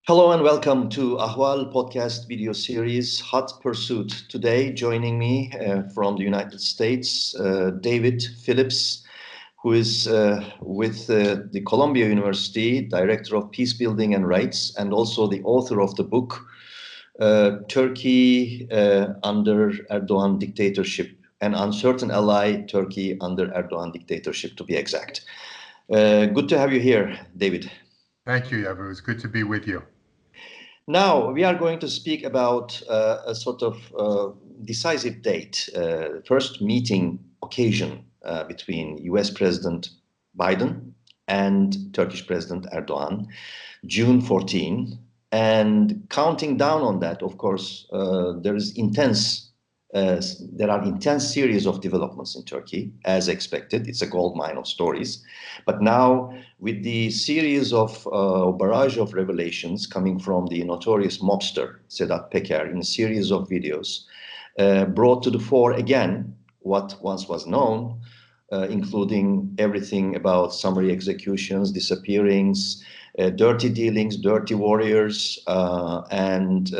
Hello and welcome to Ahval podcast video series Hot Pursuit. Today joining me from the United States, David Phillips, who is with the Columbia University, Director of Peacebuilding and Rights, and also the author of the book, Turkey under Erdogan Dictatorship, an Uncertain Ally, Turkey under Erdogan Dictatorship to be exact. Good to have you here, David. Thank you, Yavuz. Good to be with you. Now, we are going to speak about a sort of decisive date, first meeting occasion between US President Biden and Turkish President Erdogan, June 14. And counting down on that, of course, there are intense series of developments in Turkey, as expected. It's a gold mine of stories. But now, with the series of barrage of revelations coming from the notorious mobster Sedat Peker in a series of videos, brought to the fore again what once was known, including everything about summary executions, disappearings, dirty dealings, dirty warriors, and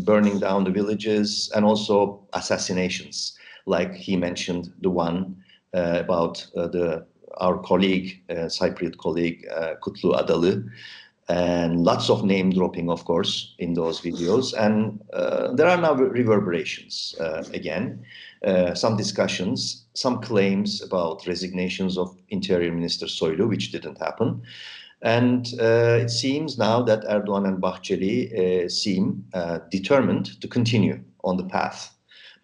burning down the villages, and also assassinations, like he mentioned the one about our colleague, Cypriot colleague, Kutlu Adalı, and lots of name dropping, of course, in those videos. And there are now reverberations again, some discussions, some claims about resignations of Interior Minister Soylu, which didn't happen. And it seems now that Erdogan and Bahçeli seem determined to continue on the path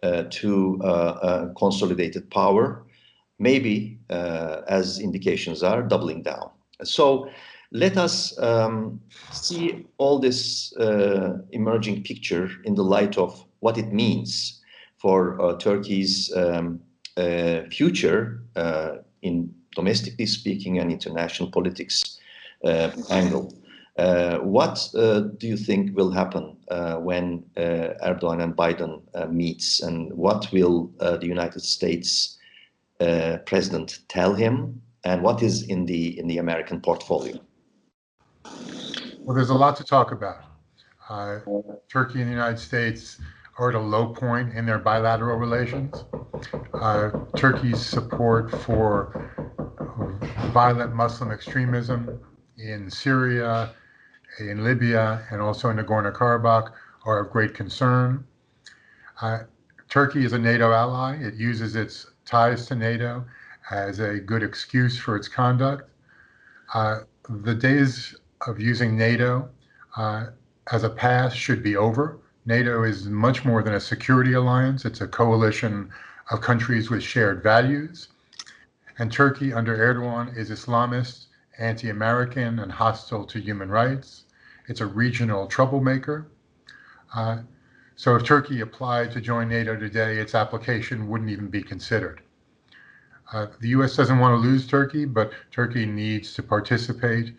to consolidated power, maybe, as indications are, doubling down. So let us see all this emerging picture in the light of what it means for Turkey's future in domestically speaking and international politics angle. What do you think will happen when Erdogan and Biden meets, and what will the United States president tell him, and what is in the American portfolio? Well, there's a lot to talk about. Turkey and the United States are at a low point in their bilateral relations. Turkey's support for violent Muslim extremism in Syria, in Libya, and also in Nagorno-Karabakh are of great concern. Turkey is a NATO ally. It uses its ties to NATO as a good excuse for its conduct. The days of using NATO as a pass should be over. NATO is much more than a security alliance. It's a coalition of countries with shared values. And Turkey under Erdogan is Islamist, anti-American, and hostile to human rights. It's a regional troublemaker. So if Turkey applied to join NATO today, its application wouldn't even be considered. The US doesn't want to lose Turkey, but Turkey needs to participate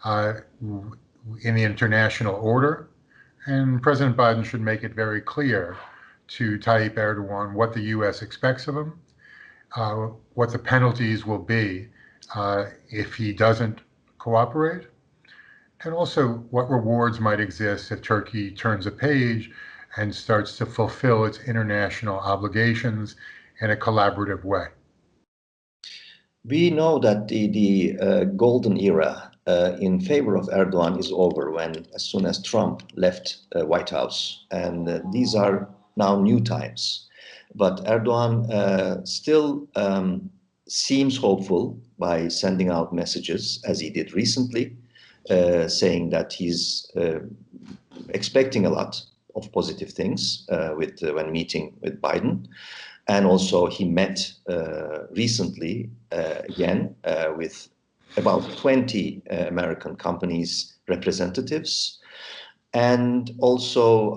in the international order. And President Biden should make it very clear to Tayyip Erdogan what the US expects of him, what the penalties will be if he doesn't cooperate, and also what rewards might exist if Turkey turns a page and starts to fulfill its international obligations in a collaborative way. We know that the golden era in favor of Erdogan is over as soon as Trump left White House, and these are now new times. But Erdogan still seems hopeful by sending out messages, as he did recently, saying that he's expecting a lot of positive things when meeting with Biden. And also he met recently again with about 20 American companies' representatives, and also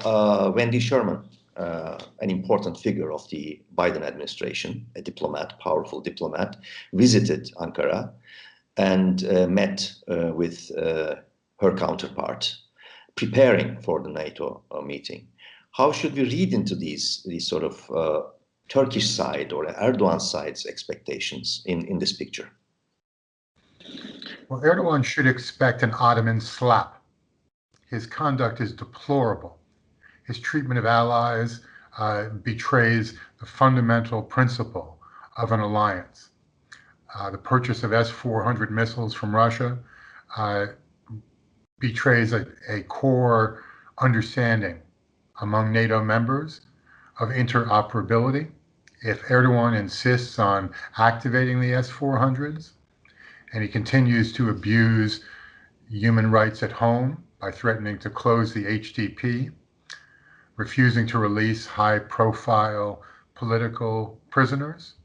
Wendy Sherman, an important figure of the Biden administration, a diplomat, powerful diplomat, visited Ankara and met with her counterpart, preparing for the NATO meeting. How should we read into these sort of Turkish side or Erdogan side's expectations in this picture? Well, Erdogan should expect an Ottoman slap his conduct is deplorable. His treatment of allies betrays the fundamental principle of an alliance. The purchase of S-400 missiles from Russia betrays a core understanding among NATO members of interoperability. If Erdogan insists on activating the S-400s and he continues to abuse human rights at home by threatening to close the HDP, refusing to release high-profile political prisoners,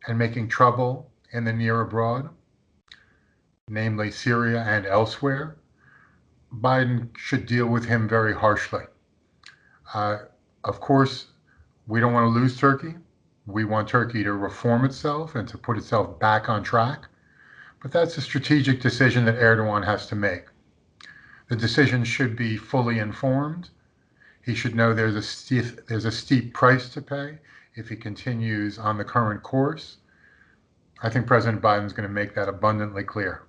and making trouble in the near abroad, namely Syria and elsewhere, Biden should deal with him very harshly. Of course, we don't want to lose Turkey. We want Turkey to reform itself and to put itself back on track. But that's a strategic decision that Erdogan has to make. The decision should be fully informed. He should know there's a steep price to pay if he continues on the current course. I think President Biden's going to make that abundantly clear.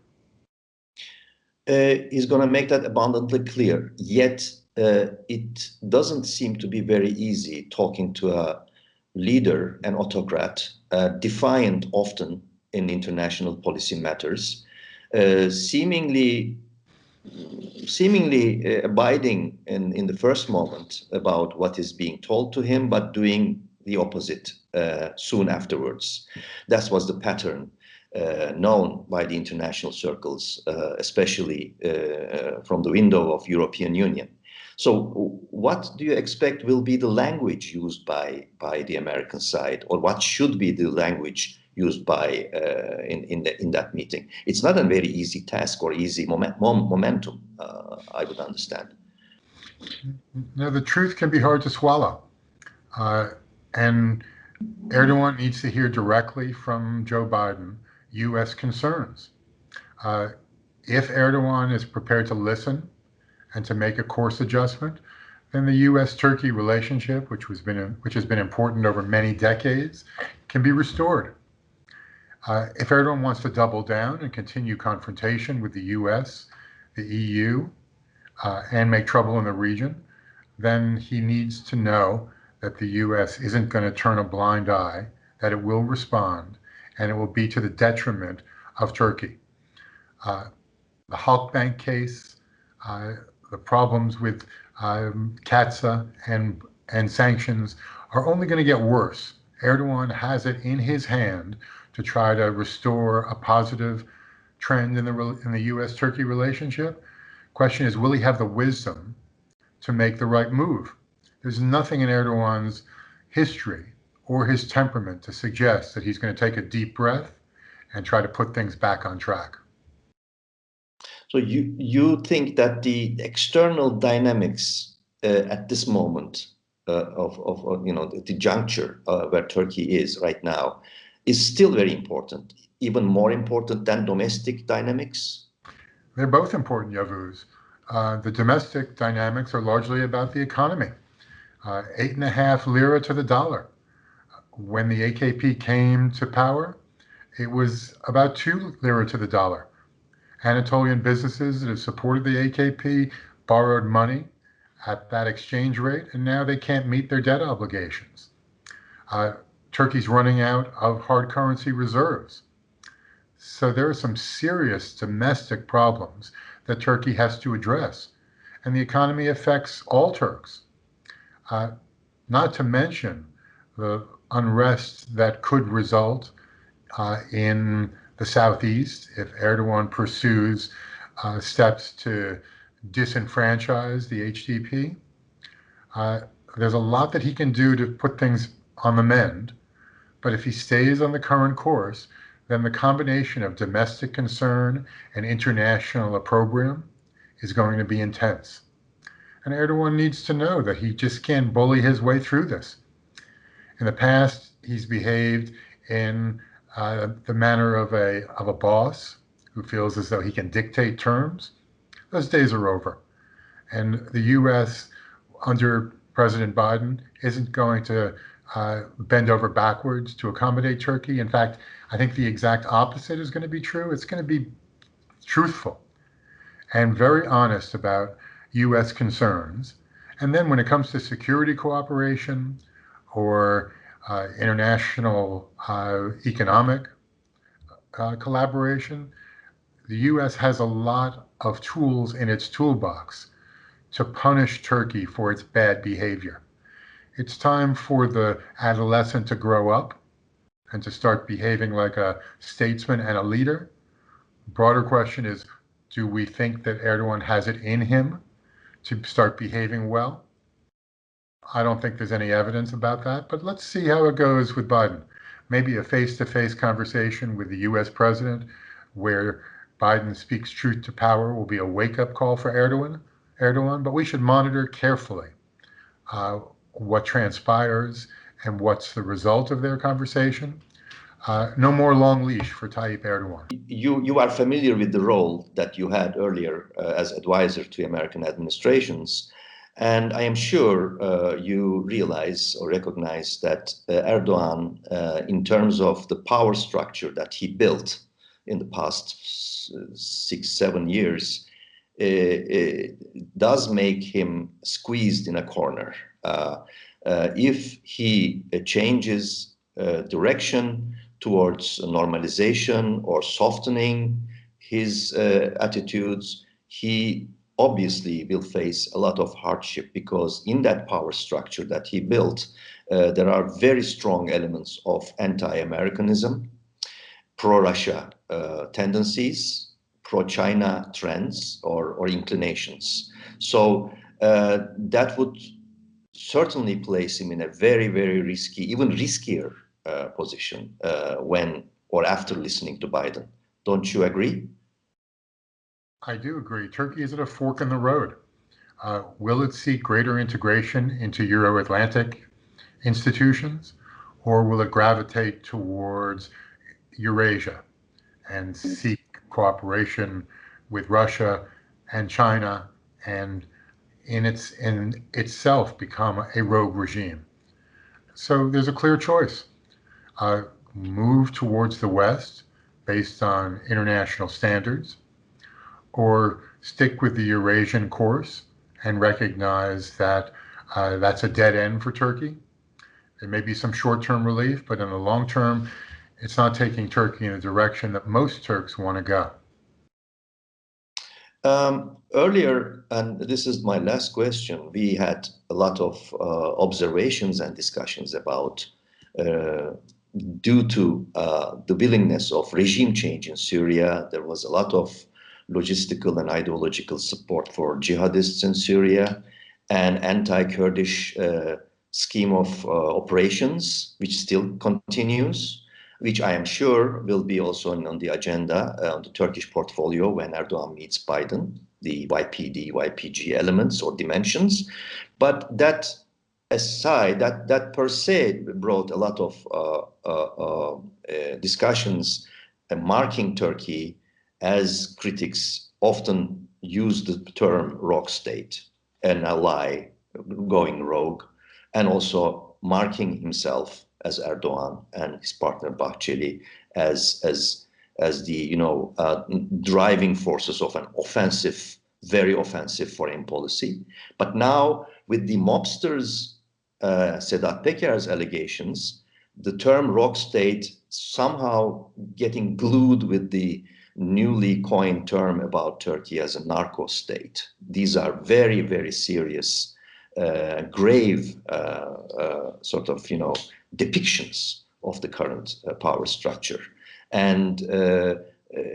He's going to make that abundantly clear. Yet it doesn't seem to be very easy talking to a leader, an autocrat, defiant often in international policy matters, seemingly abiding in the first moment about what is being told to him, but doing the opposite soon afterwards. That was the pattern known by the international circles, especially from the window of European Union. So what do you expect will be the language used by the American side, or what should be the language used by in that meeting? It's not a very easy task or easy momentum, I would understand. No, the truth can be hard to swallow. And Erdogan needs to hear directly from Joe Biden U.S. concerns. If Erdogan is prepared to listen and to make a course adjustment, then the U.S.-Turkey relationship, which has been important over many decades, can be restored. If Erdogan wants to double down and continue confrontation with the U.S., the EU, and make trouble in the region, then he needs to know that the U.S. isn't going to turn a blind eye, that it will respond, and it will be to the detriment of Turkey. The Halkbank case, the problems with Katsa and sanctions are only going to get worse. Erdogan has it in his hand to try to restore a positive trend in the U.S.-Turkey relationship. Question is, will he have the wisdom to make the right move? There's nothing in Erdogan's history or his temperament to suggest that he's going to take a deep breath and try to put things back on track. So you think that the external dynamics at this moment of the juncture where Turkey is right now is still very important, even more important than domestic dynamics? They're both important, Yavuz. The domestic dynamics are largely about the economy. 8.5 lira to the dollar. When the AKP came to power, it was about 2 lira to the dollar. Anatolian businesses that have supported the AKP borrowed money at that exchange rate, and now they can't meet their debt obligations. Turkey's running out of hard currency reserves. So there are some serious domestic problems that Turkey has to address. And the economy affects all Turks. Not to mention the unrest that could result in the southeast if Erdogan pursues steps to disenfranchise the HDP. There's a lot that he can do to put things on the mend, but if he stays on the current course, then the combination of domestic concern and international opprobrium is going to be intense. And Erdogan needs to know that he just can't bully his way through this. In the past, he's behaved in the manner of a boss who feels as though he can dictate terms. Those days are over. And the U.S. under President Biden isn't going to bend over backwards to accommodate Turkey. In fact, I think the exact opposite is going to be true. It's going to be truthful and very honest about U.S. concerns. And then when it comes to security cooperation or international economic collaboration, the U.S. has a lot of tools in its toolbox to punish Turkey for its bad behavior. It's time for the adolescent to grow up and to start behaving like a statesman and a leader. Broader question is, do we think that Erdogan has it in him to start behaving well? I don't think there's any evidence about that, but let's see how it goes with Biden. Maybe a face-to-face conversation with the US president where Biden speaks truth to power will be a wake-up call for Erdogan, but we should monitor carefully what transpires and what's the result of their conversation. No more long leash for Tayyip Erdogan. You are familiar with the role that you had earlier as advisor to American administrations, and I am sure you realize or recognize that Erdogan, in terms of the power structure that he built in the past 6-7 years, does make him squeezed in a corner. If he changes direction towards normalization or softening his attitudes, he obviously will face a lot of hardship, because in that power structure that he built, there are very strong elements of anti-Americanism, pro-Russia tendencies, pro-China trends or inclinations. So that would certainly place him in a very, very risky, even riskier position when or after listening to Biden. Don't you agree? I do agree. Turkey is at a fork in the road. Will it seek greater integration into Euro-Atlantic institutions, or will it gravitate towards Eurasia and seek cooperation with Russia and China, and in itself become a rogue regime? So there's a clear choice. Move towards the West based on international standards, or stick with the Eurasian course and recognize that that's a dead end for Turkey. There may be some short-term relief, but in the long term, it's not taking Turkey in a direction that most Turks want to go. Earlier, and this is my last question, we had a lot of observations and discussions about, due to the willingness of regime change in Syria, there was a lot of logistical and ideological support for jihadists in Syria, and anti-Kurdish scheme of operations, which still continues, which I am sure will be also on the agenda, on the Turkish portfolio when Erdogan meets Biden, the YPD, YPG elements or dimensions. But that aside, that per se brought a lot of discussions marking Turkey, as critics often use the term rogue state, an ally going rogue, and also marking himself as Erdogan and his partner Bahçeli as the driving forces of an offensive, very offensive foreign policy. But now with the mobsters, Sedat Peker's allegations, the term rogue state somehow getting glued with the newly coined term about Turkey as a narco state. These are very, very serious, grave sort of, depictions of the current power structure. And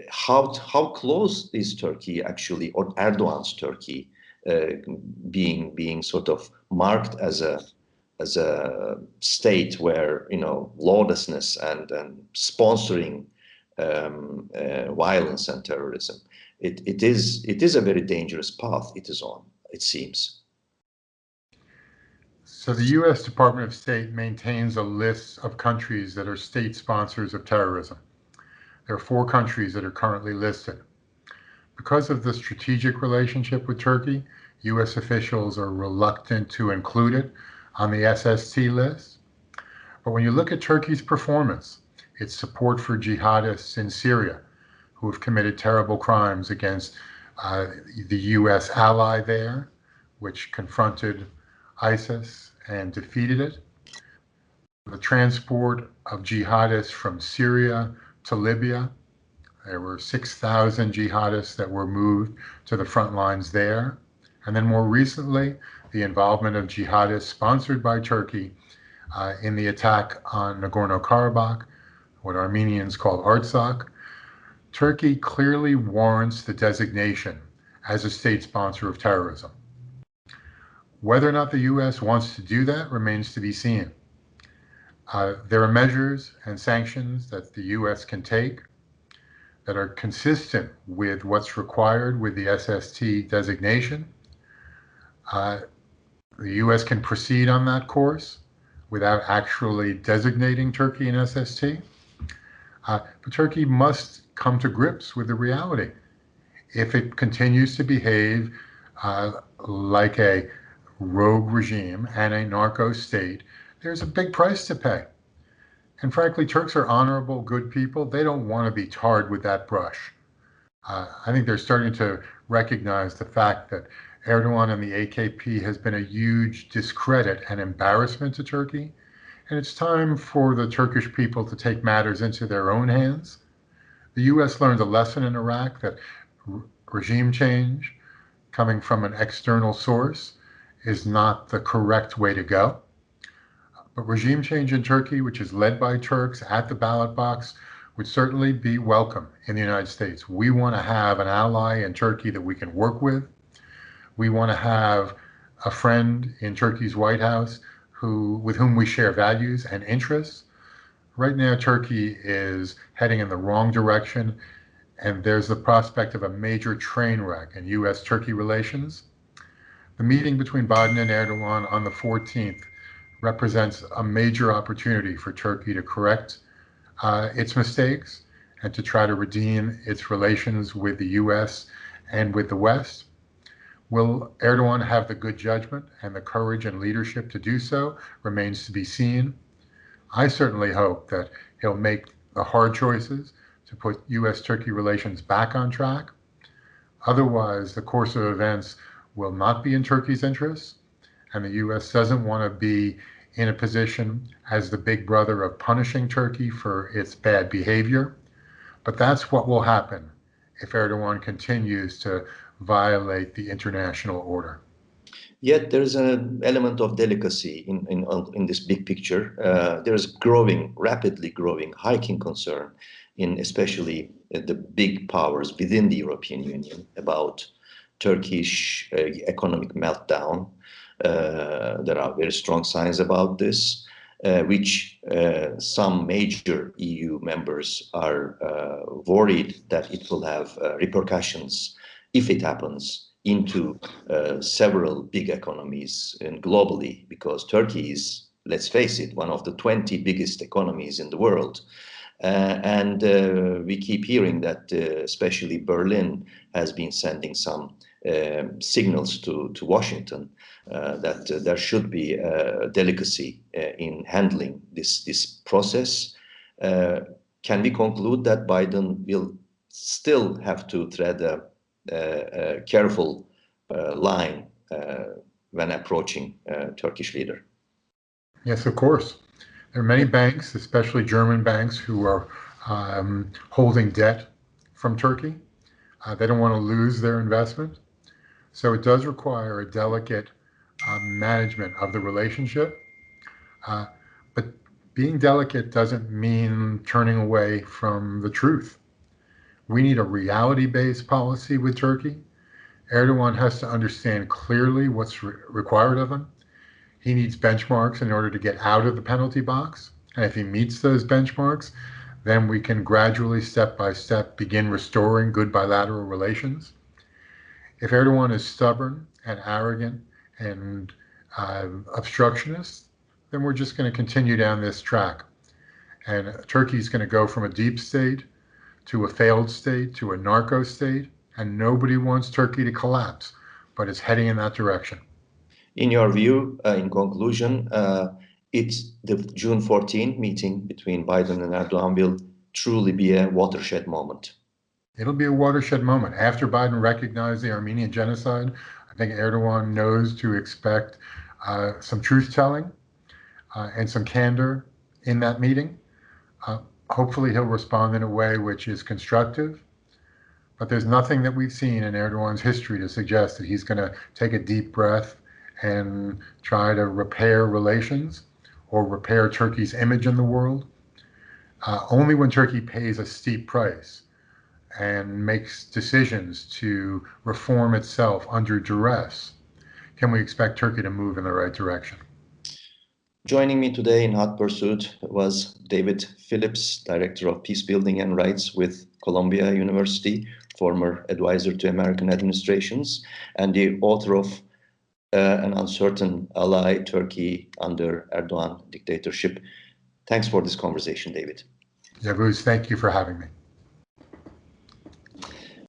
how close is Turkey actually, or Erdogan's Turkey, being sort of marked as a state where lawlessness and sponsoring violence and terrorism. It is a very dangerous path it is on, it seems. So the U.S. Department of State maintains a list of countries that are state sponsors of terrorism. There are 4 countries that are currently listed. Because of the strategic relationship with Turkey, U.S. officials are reluctant to include it on the SST list. But when you look at Turkey's performance, its support for jihadists in Syria who have committed terrible crimes against the U.S. ally there, which confronted ISIS and defeated it, the transport of jihadists from Syria to Libya. There were 6,000 jihadists that were moved to the front lines there. And then more recently, the involvement of jihadists sponsored by Turkey in the attack on Nagorno-Karabakh, what Armenians call Artsakh. Turkey clearly warrants the designation as a state sponsor of terrorism. Whether or not the U.S. wants to do that remains to be seen. There are measures and sanctions that the U.S. can take that are consistent with what's required with the SST designation. The U.S. can proceed on that course without actually designating Turkey an SST. But Turkey must come to grips with the reality. If it continues to behave like a rogue regime and a narco state, there's a big price to pay. And frankly, Turks are honorable, good people. They don't want to be tarred with that brush. I think they're starting to recognize the fact that Erdogan and the AKP has been a huge discredit and embarrassment to Turkey. And it's time for the Turkish people to take matters into their own hands. The U.S. learned a lesson in Iraq that regime change coming from an external source is not the correct way to go. But regime change in Turkey, which is led by Turks at the ballot box, would certainly be welcome in the United States. We want to have an ally in Turkey that we can work with. We want to have a friend in Turkey's White House with whom we share values and interests. Right now, Turkey is heading in the wrong direction, and there's the prospect of a major train wreck in U.S.-Turkey relations. The meeting between Biden and Erdogan on the 14th represents a major opportunity for Turkey to correct its mistakes and to try to redeem its relations with the U.S. and with the West. Will Erdogan have the good judgment and the courage and leadership to do so remains to be seen. I certainly hope that he'll make the hard choices to put U.S.-Turkey relations back on track. Otherwise, the course of events will not be in Turkey's interests, and the U.S. doesn't want to be in a position as the big brother of punishing Turkey for its bad behavior. But that's what will happen if Erdogan continues to violate the international order. Yet there's an element of delicacy in this big picture. There's rapidly growing, hiking concern in especially the big powers within the European Union about Turkish economic meltdown. There are very strong signs about this, which some major EU members are worried that it will have repercussions if it happens into several big economies and globally, because Turkey is, let's face it, one of the 20 biggest economies in the world. And we keep hearing that especially Berlin has been sending some signals to Washington that there should be delicacy in handling this process. Can we conclude that Biden will still have to tread a careful line when approaching Turkish leader? Yes, of course. There are many banks, especially German banks, who are holding debt from Turkey. They don't want to lose their investment. So it does require a delicate management of the relationship. But being delicate doesn't mean turning away from the truth. We need a reality-based policy with Turkey. Erdogan has to understand clearly what's required of him. He needs benchmarks in order to get out of the penalty box. And if he meets those benchmarks, then we can gradually, step by step, begin restoring good bilateral relations. If Erdogan is stubborn and arrogant and obstructionist, then we're just going to continue down this track. And Turkey's going to go from a deep state to a failed state to a narco state, and nobody wants Turkey to collapse, but it's heading in that direction. In your view, in conclusion, it's the June 14th meeting between Biden and Erdogan will truly be a watershed moment. it'll be a watershed moment. After Biden recognized the Armenian genocide, I think Erdogan knows to expect some truth-telling and some candor in that meeting. Hopefully he'll respond in a way which is constructive, but there's nothing that we've seen in Erdogan's history to suggest that he's going to take a deep breath and try to repair relations or repair Turkey's image in the world. Only when Turkey pays a steep price and makes decisions to reform itself under duress can we expect Turkey to move in the right direction. Joining me today in Hot Pursuit was David Phillips, Director of Peace Building and Rights with Columbia University, former advisor to American administrations, and the author of An Uncertain Ally, Turkey under Erdogan Dictatorship. Thanks for this conversation, David. Yavuz, thank you for having me.